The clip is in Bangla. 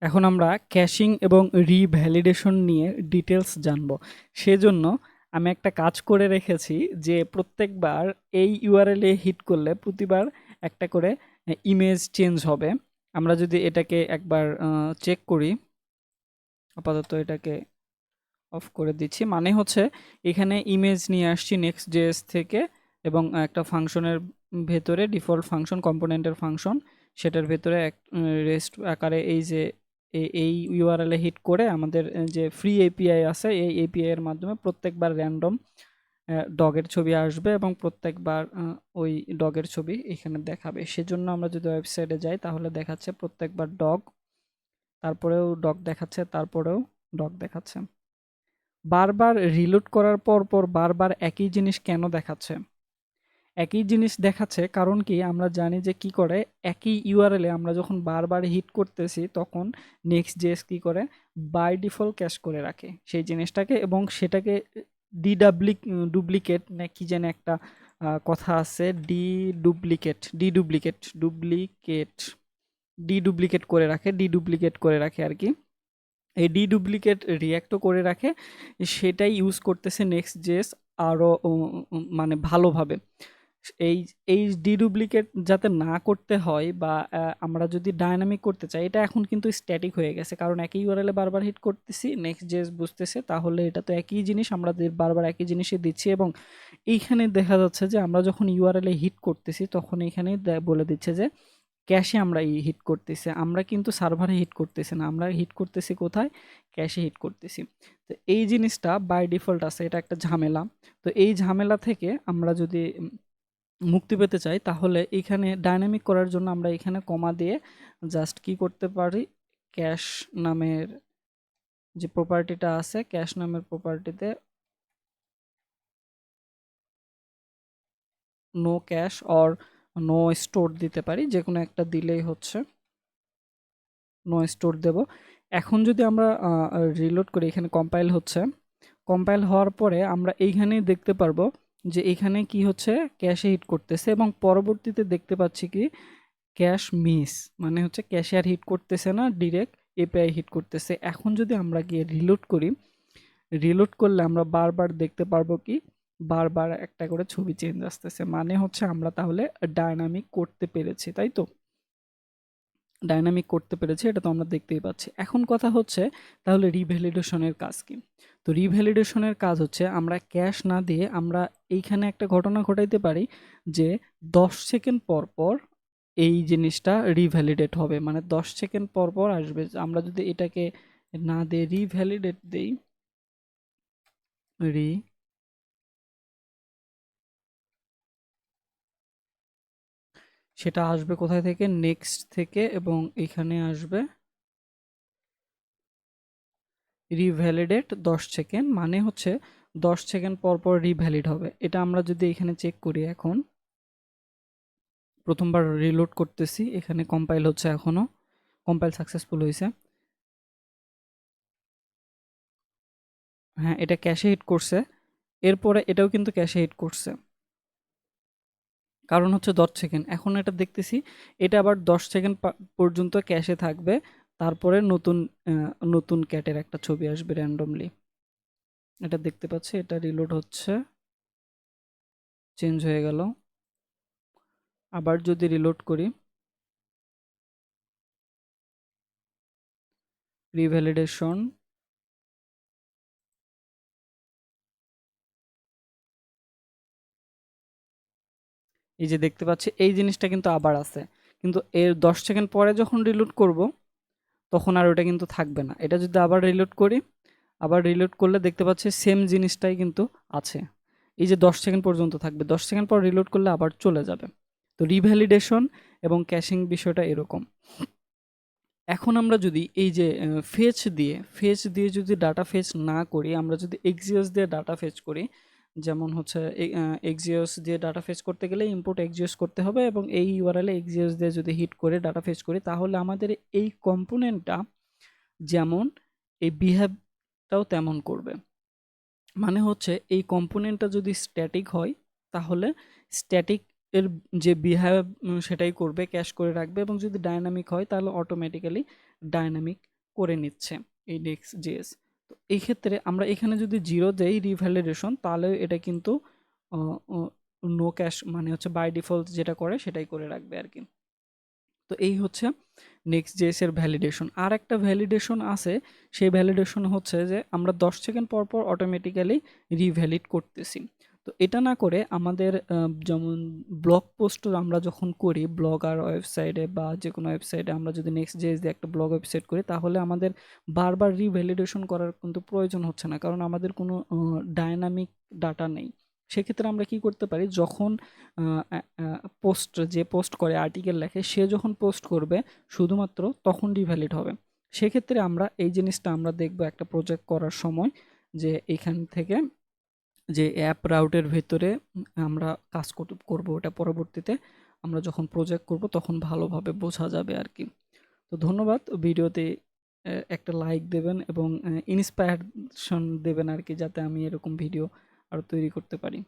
এখন আমরা ক্যাশিং এবং রিভ্যালিডেশন নিয়ে ডিটেলস জানবো। সেজন্য আমি একটা কাজ করে রেখেছি যে প্রত্যেকবার এই ইউআরএল এ হিট করলে প্রতিবার একটা করে ইমেজ চেঞ্জ হবে। আমরা যদি এটাকে একবার চেক করি, আপাতত এটাকে অফ করে দিচ্ছি। মানে হচ্ছে এখানে ইমেজ নিয়ে আসছি next.js থেকে এবং একটা ফাংশনের ভেতরে ডিফল্ট ফাংশন কম্পোনেন্টের ফাংশন, সেটার ভেতরে এক রেস্ট আকারে এই যে এই ইউআরএল এ হিট করে আমাদের যে ফ্রি এপিআই আছে এই এপিআই এর মাধ্যমে প্রত্যেকবার র্যান্ডম ডগের ছবি আসবে এবং প্রত্যেকবার ওই ডগের ছবি এখানে দেখাবে। সেজন্য আমরা যদি ওয়েবসাইটে যাই তাহলে দেখাচ্ছে প্রত্যেকবার ডগ, তারপরেও ডগ দেখাচ্ছে, তারপরেও ডগ দেখাচ্ছে। বারবার রিলোড করার পর বারবার একই জিনিস কেন দেখাচ্ছে? একই জিনিস দেখাচ্ছে কারণ কি আমরা জানি যে কি করে, একই ইউআরএল এ আমরা যখন বারবার হিট করতেছি তখন নেক্সট.জেএস কি করে বাই ডিফল্ট ক্যাশ করে রাখে সেই জিনিসটাকে এবং সেটাকে ডুপ্লিকেট না কি যেন একটা কথা আছে, ডিডুপ্লিকেট করে রাখে আর কি। এই ডিডুপ্লিকেট রিঅ্যাক্টও করে রাখে, সেটাই ইউজ করতেছে নেক্সট.জেএস আরও মানে ভালোভাবে। এই এই ডিডুপ্লিকেট যাতে না করতে হয় বা আমরা যদি ডায়নামিক করতে চাই, এটা এখন কিন্তু স্ট্যাটিক হয়ে গেছে কারণ একই ইউআরএলে বারবার হিট করতেছি, নেক্সট.জেএস বুঝতেছে তাহলে এটা তো একই জিনিস, আমরা বারবার একই জিনিসই দিচ্ছি এবং এইখানে দেখা যাচ্ছে যে আমরা যখন ইউআরএলে হিট করতেছি তখন এইখানে বলে দিচ্ছে যে ক্যাশে আমরা হিট করতেছি, আমরা কিন্তু সার্ভারে হিট করতেছি না, আমরা হিট করতেছি কোথায়, ক্যাশে হিট করতেছি। তো এই জিনিসটা বাই ডিফল্ট আছে, এটা একটা ঝামেলা। তো এই ঝামেলা থেকে আমরা যদি মুক্তি পেতে চাই তাহলে এখানে ডাইনামিক করার জন্য আমরা এখানে কমা দিয়ে জাস্ট কি করতে পারি, ক্যাশ নামের যে প্রপার্টিটা আছে, ক্যাশ নামের প্রপার্টিতে no cash or no store দিতে পারি, যে কোনো একটা দিলেই হচ্ছে, নো স্টোর দেব। এখন যদি আমরা রিলোড করি, এখানে কম্পাইল হচ্ছে, কম্পাইল হওয়ার পরে আমরা এইখানেই দেখতে পারবো যে এখানে কি হচ্ছে, ক্যাশে হিট করতেছে এবং পরবর্তীতে দেখতে পাচ্ছি কি ক্যাশ মিস, মানে হচ্ছে ক্যাশে আর হিট করতেছে না, ডিরেক্ট এপিআই হিট করতেছে। এখন যদি আমরা গিয়ে রিলোড করি, রিলোড করলে আমরা বারবার দেখতে পারবো কি বারবার একটা করে ছবি চেঞ্জ আসতেছে, মানে হচ্ছে আমরা তাহলে ডায়নামিক করতে পেরেছি, তাই তো? ডায়নামিক করতে পেরেছি, এটা তো আমরা দেখতেই পাচ্ছি। এখন কথা হচ্ছে তাহলে রিভ্যালিডেশনের কাজ কি? তো রিভ্যালিডেশনের কাজ হচ্ছে আমরা ক্যাশ না দিয়ে আমরা এইখানে একটা ঘটনা ঘটাইতে পারি যে 10 সেকেন্ড পর পর এই জিনিসটা রিভ্যালিডেট হবে, মানে 10 সেকেন্ড পর পর আসবে। আমরা যদি এটাকে না দিয়ে রিভ্যালিডেট দেই, রি সেটা আসবে কোথায় থেকে, নেক্সট থেকে, এবং এখানে আসবে রিভ্যালিডেট 10 সেকেন্ড, মানে হচ্ছে 10 সেকেন্ড পর পর রিভ্যালিড হবে। এটা আমরা যদি এখানে চেক করি, এখন প্রথমবার রিলোড করতেছি, এখানে কম্পাইল হচ্ছে, এখনো কম্পাইল সাকসেসফুল হয়েছে। হ্যাঁ, এটা ক্যাশে হিট করছে, এরপরে এটাও কিন্তু ক্যাশে হিট করছে, কারণ হচ্ছে 10 সেকেন্ড। এখন এটা দেখতেছি এটা আবার 10 সেকেন্ড পর্যন্ত ক্যাশে থাকবে, তারপরে নতুন ক্যাটের একটা ছবি আসবে র্যান্ডমলি। এটা দেখতে পাচ্ছি, এটা রিলোড হচ্ছে, চেঞ্জ হয়ে গেল। আবার যদি রিলোড করি, রিভ্যালিডেশন, এই যে দেখতে পাচ্ছি এই জিনিসটা কিন্তু আবার আছে, কিন্তু এর 10 সেকেন্ড পরে যখন রিলোড করব তখন আর ওটা কিন্তু থাকবে না। এটা যদি আবার রিলোড করি, আবার রিলোড করলে দেখতে পাচ্ছি সেম জিনিসটাই কিন্তু আছে, এই যে 10 সেকেন্ড পর্যন্ত থাকবে, 10 সেকেন্ড পর রিলোড করলে আবার চলে যাবে। তো রিভ্যালিডেশন এবং ক্যাশিং বিষয়টা এরকম। এখন আমরা যদি এই যে ফেচ দিয়ে যদি ডাটা ফেচ না করি, আমরা যদি এক্সিওস দিয়ে ডাটা ফেচ করি, যেমন হচ্ছে এক্সিওস দিয়ে ডাটা ফেচ করতে গেলে ইম্পোর্ট এক্সিওস করতে হবে এবং এই ইউআরএলে এক্সিওস দিয়ে যদি হিট করে ডাটা ফেচ করি, তাহলে আমাদের এই কম্পোনেন্টটা যেমন এই বিহেভটাও তেমন করবে। মানে হচ্ছে এই কম্পোনেন্টটা যদি স্ট্যাটিক হয় তাহলে স্ট্যাটিক এর যে বিহেভ সেটাই করবে, ক্যাশ করে রাখবে, এবং যদি ডায়নামিক হয় তাহলে অটোমেটিক্যালি ডায়নামিক করে নিচ্ছে এই next.js। তো এই ক্ষেত্রে আমরা এখানে যদি 0 দেই রিভ্যালিডেশন, তাহলে এটা কিন্তু নো ক্যাশ মানে হচ্ছে বাই ডিফল্ট যেটা করে সেটাই করে রাখবে আর কি। তো এই হচ্ছে next.js এর ভ্যালিডেশন। আর একটা ভ্যালিডেশন আছে, সেই ভ্যালিডেশন হচ্ছে যে আমরা 10 সেকেন্ড পর পর অটোমেটিক্যালি রিভ্যালিড করতেছি। তো এটা না করে আমাদের যেমন ব্লগ পোস্ট আমরা যখন করি ব্লগ আর ওয়েবসাইটে বা যে কোনো ওয়েবসাইটে, আমরা যদি next.js দিয়ে একটা ব্লগ ওয়েবসাইট করি তাহলে আমাদের বারবার রিভ্যালিডেশন করার কিন্তু প্রয়োজন হচ্ছে না, কারণ আমাদের কোনো ডায়নামিক ডাটা নেই। সেক্ষেত্রে আমরা কি করতে পারি, যখন পোস্ট যে পোস্ট করে আর্টিকেল লেখে সে যখন পোস্ট করবে শুধুমাত্র তখন রিভ্যালিড হবে। সেক্ষেত্রে আমরা এই জিনিসটা আমরা দেখব একটা প্রজেক্ট করার সময়, যে এখান থেকে যে অ্যাপ রাউটের ভেতরে আমরা কাজ করব, ওটা পরবর্তীতে আমরা যখন প্রজেক্ট করব তখন ভালোভাবে বোঝা যাবে আর কি। তো ধন্যবাদ। ভিডিওতে একটা লাইক দেবেন এবং ইন্সপায়ারেশন দেবেন আর কি, যাতে আমি এরকম ভিডিও আরও তৈরি করতে পারি।